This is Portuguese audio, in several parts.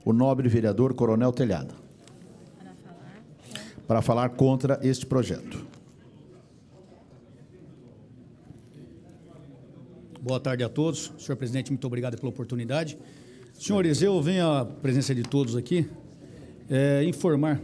o nobre vereador Coronel Telhada para falar contra este projeto. Boa tarde a todos. Senhor presidente, muito obrigado pela oportunidade. Senhores, eu venho à presença de todos aqui informar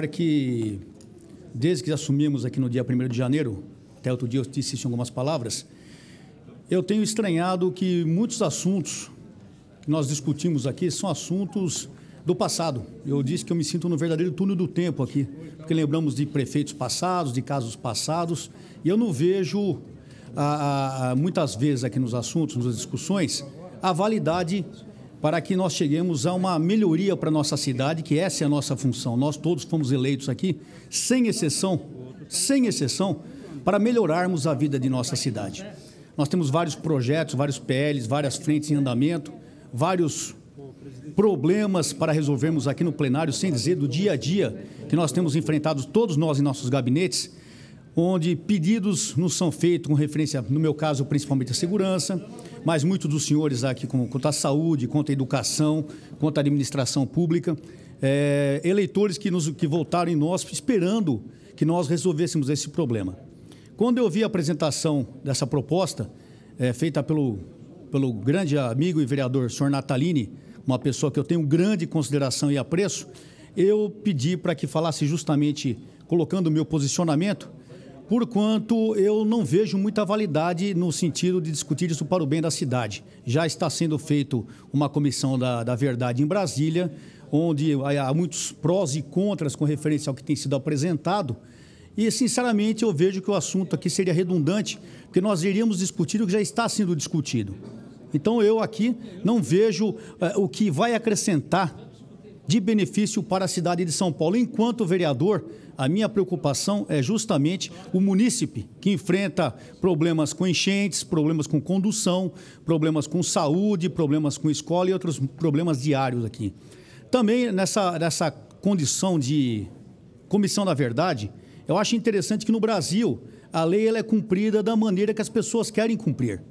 que desde que assumimos aqui no dia 1º de janeiro, até outro dia eu disse isso em algumas palavras, eu tenho estranhado que muitos assuntos que nós discutimos aqui são assuntos do passado. Eu disse que eu me sinto no verdadeiro túnel do tempo aqui, porque lembramos de prefeitos passados, de casos passados, e eu não vejo, muitas vezes aqui nos assuntos, nas discussões, a validade para que nós cheguemos a uma melhoria para a nossa cidade, que essa é a nossa função. Nós todos fomos eleitos aqui, sem exceção, para melhorarmos a vida de nossa cidade. Nós temos vários projetos, vários PLs, várias frentes em andamento, vários problemas para resolvermos aqui no plenário, sem dizer do dia a dia que nós temos enfrentado todos nós em nossos gabinetes, onde pedidos nos são feitos com referência, no meu caso, principalmente a segurança, mas muitos dos senhores aqui quanto à saúde, quanto à educação, quanto à administração pública, eleitores que votaram em nós esperando que nós resolvêssemos esse problema. Quando eu vi a apresentação dessa proposta, feita pelo grande amigo e vereador, senhor Natalini, uma pessoa que eu tenho grande consideração e apreço, eu pedi para que falasse justamente, colocando o meu posicionamento, porquanto eu não vejo muita validade no sentido de discutir isso para o bem da cidade. Já está sendo feito uma comissão da verdade em Brasília, onde há muitos prós e contras com referência ao que tem sido apresentado, e, sinceramente, eu vejo que o assunto aqui seria redundante, porque nós iríamos discutir o que já está sendo discutido. Então, eu aqui não vejo o que vai acrescentar de benefício para a cidade de São Paulo. Enquanto vereador, a minha preocupação é justamente o munícipe que enfrenta problemas com enchentes, problemas com condução, problemas com saúde, problemas com escola e outros problemas diários aqui. Também nessa condição de comissão da verdade, eu acho interessante que no Brasil a lei ela é cumprida da maneira que as pessoas querem cumprir.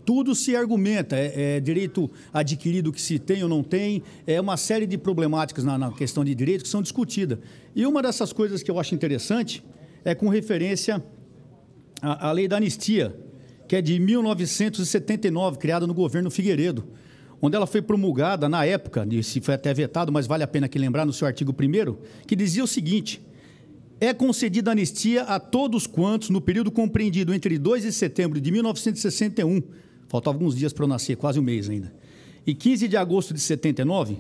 Tudo se argumenta, direito adquirido que se tem ou não tem, uma série de problemáticas na questão de direito que são discutidas. E uma dessas coisas que eu acho interessante é com referência à lei da anistia, que é de 1979, criada no governo Figueiredo, onde ela foi promulgada na época, se foi até vetado, mas vale a pena aqui lembrar no seu artigo 1º, que dizia o seguinte: é concedida anistia a todos quantos, no período compreendido entre 2 de setembro de 1961, faltavam alguns dias para eu nascer, quase um mês ainda, e 15 de agosto de 79,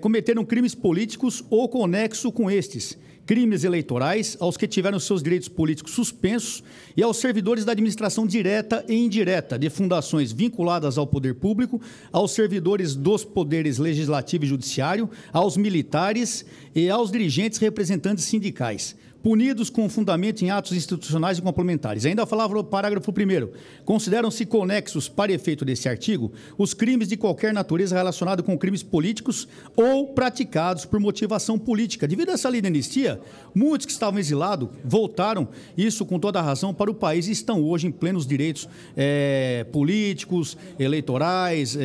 cometeram crimes políticos ou conexo com estes, crimes eleitorais, aos que tiveram seus direitos políticos suspensos e aos servidores da administração direta e indireta de fundações vinculadas ao poder público, aos servidores dos poderes legislativo e judiciário, aos militares e aos dirigentes representantes sindicais, punidos com fundamento em atos institucionais e complementares. Ainda falava o parágrafo 1º. Consideram-se conexos, para efeito desse artigo, os crimes de qualquer natureza relacionados com crimes políticos ou praticados por motivação política. Devido a essa lei de anistia, muitos que estavam exilados voltaram, isso com toda a razão, para o país e estão hoje em plenos direitos políticos, eleitorais,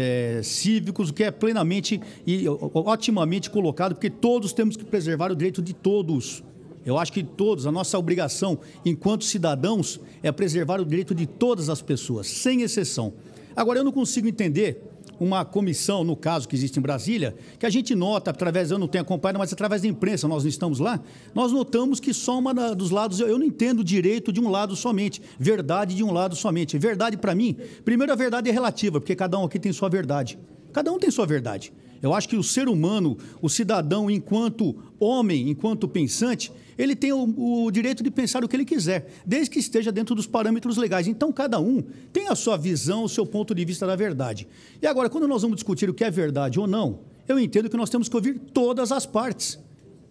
cívicos, o que é plenamente e otimamente colocado, porque todos temos que preservar o direito de todos. Eu acho que todos, a nossa obrigação, enquanto cidadãos, é preservar o direito de todas as pessoas, sem exceção. Agora, eu não consigo entender uma comissão, no caso que existe em Brasília, que a gente nota, eu não tenho acompanhado, mas através da imprensa, nós não estamos lá, nós notamos que só uma dos lados, eu não entendo direito de um lado somente, verdade de um lado somente. Verdade, para mim, primeiro a verdade é relativa, porque cada um aqui tem sua verdade. Cada um tem sua verdade. Eu acho que o ser humano, o cidadão, enquanto homem, enquanto pensante, ele tem o direito de pensar o que ele quiser, desde que esteja dentro dos parâmetros legais. Então, cada um tem a sua visão, o seu ponto de vista da verdade. E agora, quando nós vamos discutir o que é verdade ou não, eu entendo que nós temos que ouvir todas as partes.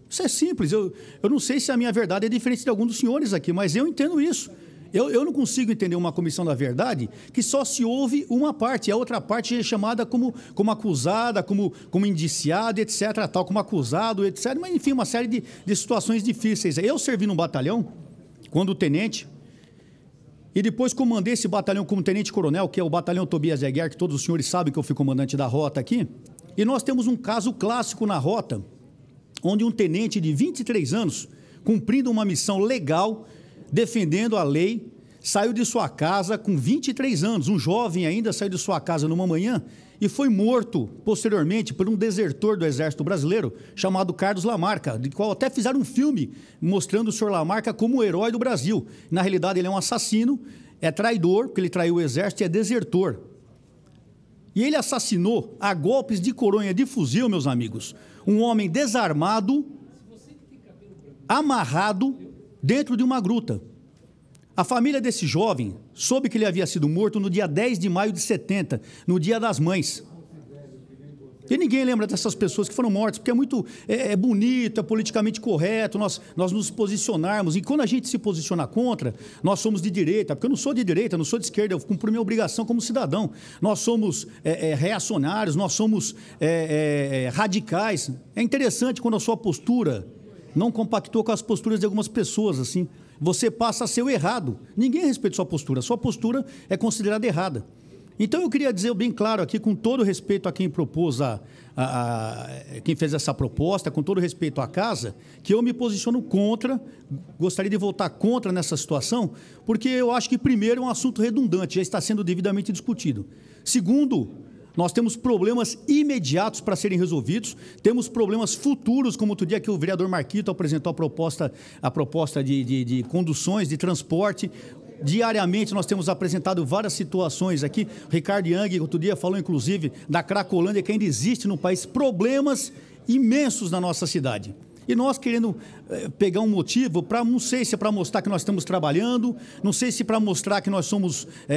Isso é simples. Eu não sei se a minha verdade é diferente de algum dos senhores aqui, mas eu entendo isso. Eu não consigo entender uma comissão da verdade que só se ouve uma parte, e a outra parte é chamada como acusada, como indiciada, etc., tal, como acusado, etc., mas, enfim, uma série de situações difíceis. Eu servi num batalhão, quando tenente, e depois comandei esse batalhão como tenente-coronel, que é o batalhão Tobias Aguiar, que todos os senhores sabem que eu fui comandante da rota aqui, E nós temos um caso clássico na rota, onde um tenente de 23 anos, cumprindo uma missão legal, defendendo a lei, saiu de sua casa com 23 anos, um jovem ainda saiu de sua casa numa manhã e foi morto posteriormente por um desertor do Exército Brasileiro chamado Carlos Lamarca, de qual até fizeram um filme mostrando o senhor Lamarca como o herói do Brasil. Na realidade, ele é um assassino, é traidor, porque ele traiu o Exército e é desertor. E ele assassinou a golpes de coronha de fuzil, meus amigos, um homem desarmado, amarrado dentro de uma gruta. A família desse jovem soube que ele havia sido morto no dia 10 de maio de 70, no Dia das Mães. E ninguém lembra dessas pessoas que foram mortas, porque é bonito, é politicamente correto, nós nos posicionarmos. E quando a gente se posiciona contra, nós somos de direita, porque eu não sou de direita, não sou de esquerda, eu cumpro minha obrigação como cidadão. Nós somos reacionários, nós somos radicais. É interessante quando a sua postura não compactua com as posturas de algumas pessoas, assim. Você passa a ser o errado. Ninguém respeita sua postura é considerada errada. Então, eu queria dizer bem claro aqui, com todo respeito a quem propôs, quem fez essa proposta, com todo respeito à casa, que eu me posiciono contra, gostaria de votar contra nessa situação, porque eu acho que, primeiro, é um assunto redundante, já está sendo devidamente discutido. Segundo, nós temos problemas imediatos para serem resolvidos, temos problemas futuros, como outro dia que o vereador Marquito apresentou a proposta de conduções, de transporte. Diariamente nós temos apresentado várias situações aqui. O Ricardo Yang, outro dia, falou inclusive da Cracolândia, que ainda existe no país, problemas imensos na nossa cidade. E nós querendo pegar um motivo para, não sei se é para mostrar que nós estamos trabalhando, não sei se para mostrar que nós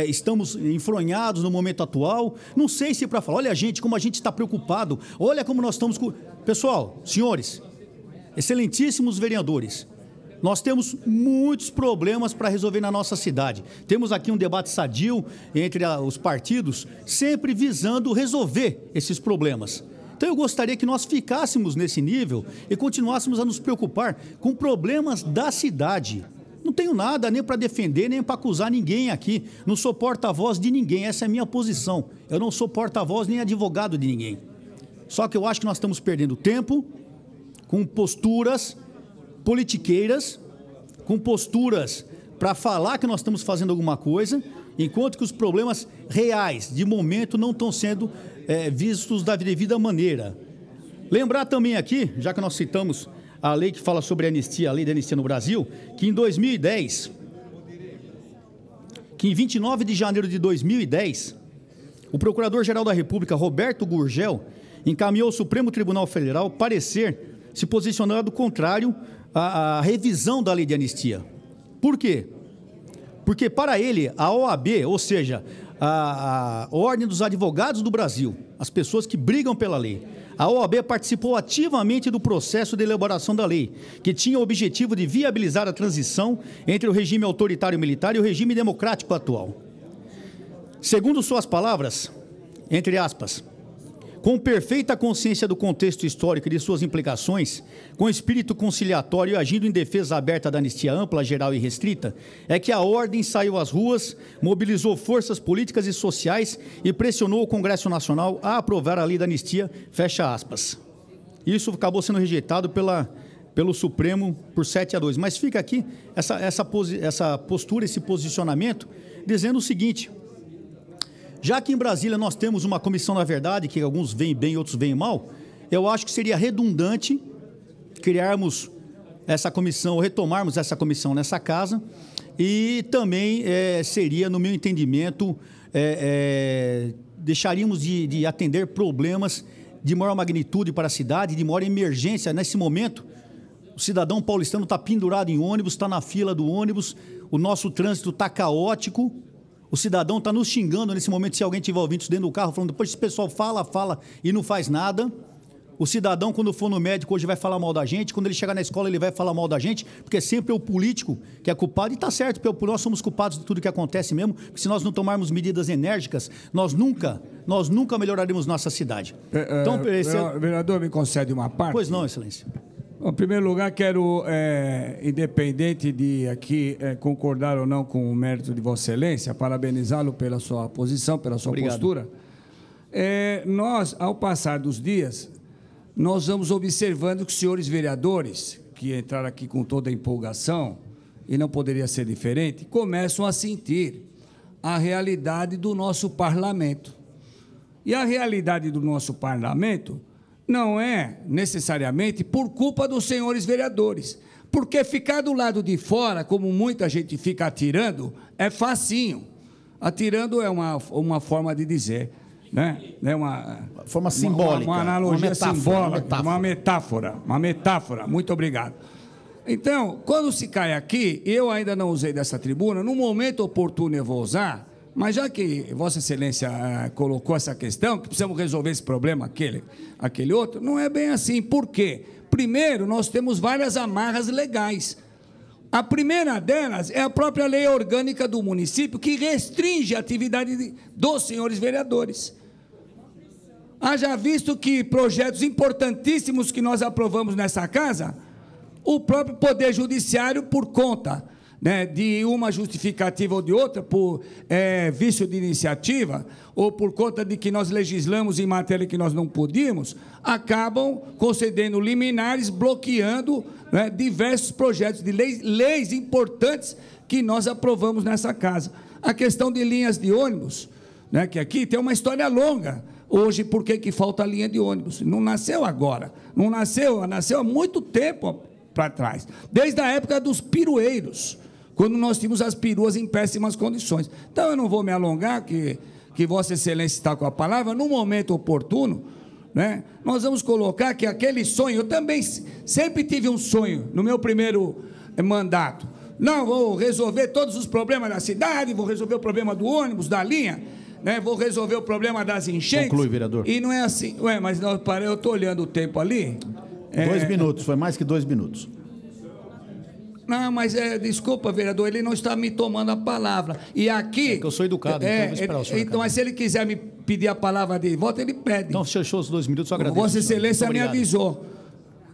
estamos enfronhados no momento atual, não sei se para falar, olha gente, como a gente está preocupado, olha como nós estamos... Pessoal, senhores, excelentíssimos vereadores, nós temos muitos problemas para resolver na nossa cidade. Temos aqui um debate sadio entre os partidos, sempre visando resolver esses problemas. Então, eu gostaria que nós ficássemos nesse nível e continuássemos a nos preocupar com problemas da cidade. Não tenho nada nem para defender, nem para acusar ninguém aqui. Não sou porta-voz de ninguém, essa é a minha posição. Eu não sou porta-voz nem advogado de ninguém. Só que eu acho que nós estamos perdendo tempo com posturas politiqueiras, com posturas para falar que nós estamos fazendo alguma coisa, enquanto que os problemas reais, de momento, não estão sendo vistos da devida maneira. Lembrar também aqui, já que nós citamos a lei que fala sobre a anistia, a lei da anistia no Brasil, que em 2010, que em 29 de janeiro de 2010, o Procurador-Geral da República, Roberto Gurgel, encaminhou ao Supremo Tribunal Federal parecer se posicionando contrário à revisão da lei de anistia. Por quê? Porque para ele, a OAB, ou seja, a Ordem dos Advogados do Brasil, as pessoas que brigam pela lei, a OAB participou ativamente do processo de elaboração da lei, que tinha o objetivo de viabilizar a transição entre o regime autoritário militar e o regime democrático atual. Segundo suas palavras, entre aspas, com perfeita consciência do contexto histórico e de suas implicações, com espírito conciliatório e agindo em defesa aberta da anistia ampla, geral e restrita, é que a Ordem saiu às ruas, mobilizou forças políticas e sociais e pressionou o Congresso Nacional a aprovar a lei da anistia, fecha aspas. Isso acabou sendo rejeitado pelo Supremo por 7-2. Mas fica aqui essa postura, esse posicionamento, dizendo o seguinte: já que em Brasília nós temos uma comissão da verdade, que alguns veem bem e outros veem mal, eu acho que seria redundante criarmos essa comissão, ou retomarmos essa comissão nessa casa, e também seria, no meu entendimento, deixaríamos de atender problemas de maior magnitude para a cidade, de maior emergência. Nesse momento, o cidadão paulistano está pendurado em ônibus, está na fila do ônibus, o nosso trânsito está caótico. O cidadão está nos xingando nesse momento, se alguém estiver ouvindo isso dentro do carro, falando, depois esse pessoal fala e não faz nada. O cidadão, quando for no médico, hoje vai falar mal da gente, quando ele chegar na escola, ele vai falar mal da gente, porque sempre é o político que é culpado, e está certo, porque nós somos culpados de tudo que acontece mesmo, porque se nós não tomarmos medidas enérgicas, nós nunca melhoraremos nossa cidade. Então, vereador, me concede uma parte? Pois não, excelência. Em primeiro lugar, quero, independente de aqui concordar ou não com o mérito de Vossa Excelência, parabenizá-lo pela sua posição, pela sua postura. Nós, ao passar dos dias, nós vamos observando que os senhores vereadores, que entraram aqui com toda a empolgação, e não poderia ser diferente, começam a sentir a realidade do nosso parlamento. E a realidade do nosso parlamento não é necessariamente por culpa dos senhores vereadores, porque ficar do lado de fora, como muita gente fica atirando, é facinho. Atirando é uma forma de dizer, né? É uma forma simbólica. Uma analogia simbólica, uma metáfora. Muito obrigado. Então, quando se cai aqui, eu ainda não usei dessa tribuna, no momento oportuno eu vou usar, mas já que Vossa Excelência colocou essa questão, que precisamos resolver esse problema, aquele outro, não é bem assim. Por quê? Primeiro, nós temos várias amarras legais. A primeira delas é a própria lei orgânica do município, que restringe a atividade dos senhores vereadores. Haja visto que projetos importantíssimos que nós aprovamos nessa casa, o próprio Poder Judiciário, por conta, né, de uma justificativa ou de outra, por vício de iniciativa, ou por conta de que nós legislamos em matéria que nós não podíamos, acabam concedendo liminares, bloqueando, né, diversos projetos de leis importantes que nós aprovamos nessa casa. A questão de linhas de ônibus, né, que aqui tem uma história longa. Hoje, por que falta linha de ônibus? Não nasceu agora, nasceu há muito tempo para trás, desde a época dos pirueiros, quando nós tínhamos as peruas em péssimas condições. Então, eu não vou me alongar, que Vossa Excelência está com a palavra, no momento oportuno, né, nós vamos colocar que aquele sonho, eu também sempre tive um sonho, no meu primeiro mandato, não, vou resolver todos os problemas da cidade, vou resolver o problema do ônibus, da linha, né, vou resolver o problema das enchentes. Conclui, vereador. E não é assim, mas não, eu estou olhando o tempo ali. 2 minutos, foi mais que 2 minutos. Não, mas desculpa, vereador, ele não está me tomando a palavra. E aqui... É que eu sou educado, então eu vou esperar o senhor. Então, mas se ele quiser me pedir a palavra de volta, ele pede. Então, fechou os 2 minutos, eu agradeço. Vossa Excelência me avisou,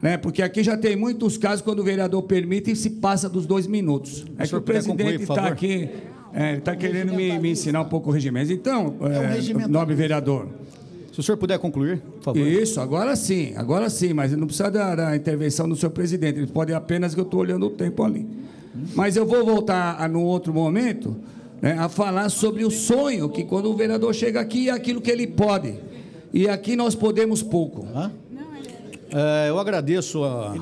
né, porque aqui já tem muitos casos quando o vereador permite e se passa dos 2 minutos. É que o presidente está aqui, está querendo me ensinar um pouco o regimento. Então, nobre vereador... Se o senhor puder concluir, por favor. Isso, agora sim, mas não precisa da intervenção do senhor presidente, ele pode apenas que eu estou olhando o tempo ali. Mas eu vou voltar no outro momento, né, a falar sobre o sonho, que quando o vereador chega aqui é aquilo que ele pode, e aqui nós podemos pouco. Eu agradeço a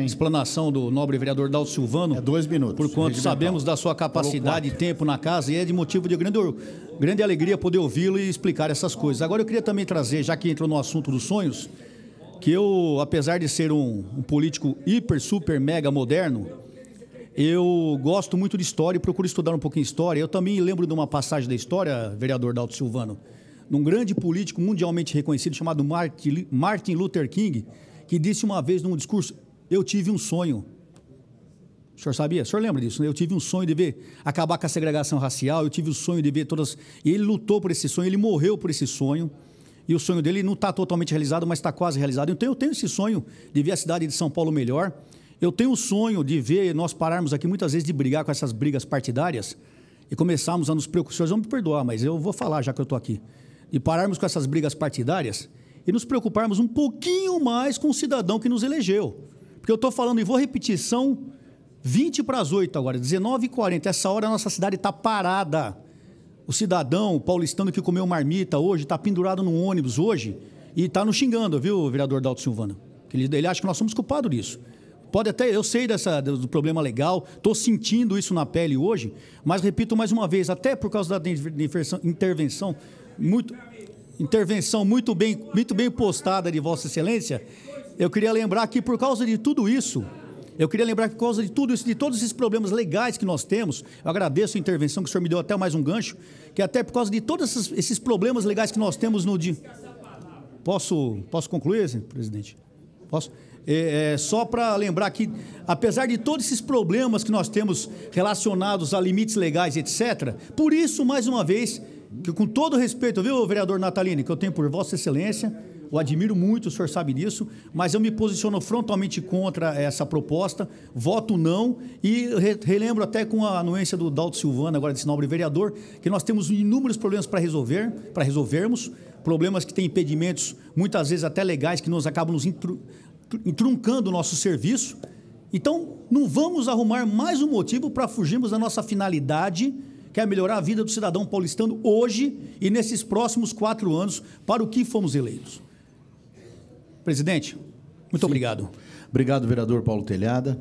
explanação do nobre vereador Dalto Silvano. 2 minutos. Por quanto sabemos da sua capacidade e tempo na casa, e é de motivo de grande alegria poder ouvi-lo e explicar essas coisas. Agora eu queria também trazer, já que entrou no assunto dos sonhos, que eu, apesar de ser um político hiper, super, mega moderno, eu gosto muito de história e procuro estudar um pouquinho de história. Eu também lembro de uma passagem da história, vereador Dalto Silvano, de um grande político mundialmente reconhecido chamado Martin Luther King, que disse uma vez num discurso: eu tive um sonho. O senhor sabia? O senhor lembra disso, né? Eu tive um sonho de ver acabar com a segregação racial, eu tive o sonho de ver todas... E ele lutou por esse sonho, ele morreu por esse sonho, e o sonho dele não está totalmente realizado, mas está quase realizado. Então eu tenho esse sonho de ver a cidade de São Paulo melhor, eu tenho o sonho de ver nós pararmos aqui muitas vezes de brigar com essas brigas partidárias e começarmos a nos preocupar. Os senhores vão me perdoar, mas eu vou falar já que eu estou aqui. De pararmos com essas brigas partidárias e nos preocuparmos um pouquinho mais com o cidadão que nos elegeu. Porque eu estou falando, e vou repetir, são 7:20 agora, 19h40, essa hora a nossa cidade está parada. O cidadão paulistano que comeu marmita hoje, está pendurado num ônibus hoje, e está nos xingando, viu, vereador Dalto Silvano? Ele acha que nós somos culpados disso. Pode até, eu sei do problema legal, estou sentindo isso na pele hoje, mas repito mais uma vez, até por causa da intervenção muito bem postada de Vossa Excelência, eu queria lembrar que por causa de tudo isso, de todos esses problemas legais que nós temos, eu agradeço a intervenção que o senhor me deu até mais um gancho, que até por causa de todos esses problemas legais que nós temos no dia... Posso concluir, presidente? Posso? Só para lembrar que, apesar de todos esses problemas que nós temos relacionados a limites legais, etc., por isso, mais uma vez, que com todo respeito, viu, vereador Natalini, que eu tenho por Vossa Excelência, eu admiro muito, o senhor sabe disso, mas eu me posiciono frontalmente contra essa proposta, voto não, e relembro até com a anuência do Dalto Silvano, agora desse nobre vereador, que nós temos inúmeros problemas para resolvermos, problemas que têm impedimentos, muitas vezes até legais, que nos acabam nos truncando o nosso serviço. Então, não vamos arrumar mais um motivo para fugirmos da nossa finalidade, que é melhorar a vida do cidadão paulistano hoje e nesses próximos 4 anos, para o que fomos eleitos. Presidente, muito obrigado. Obrigado, vereador Paulo Telhada.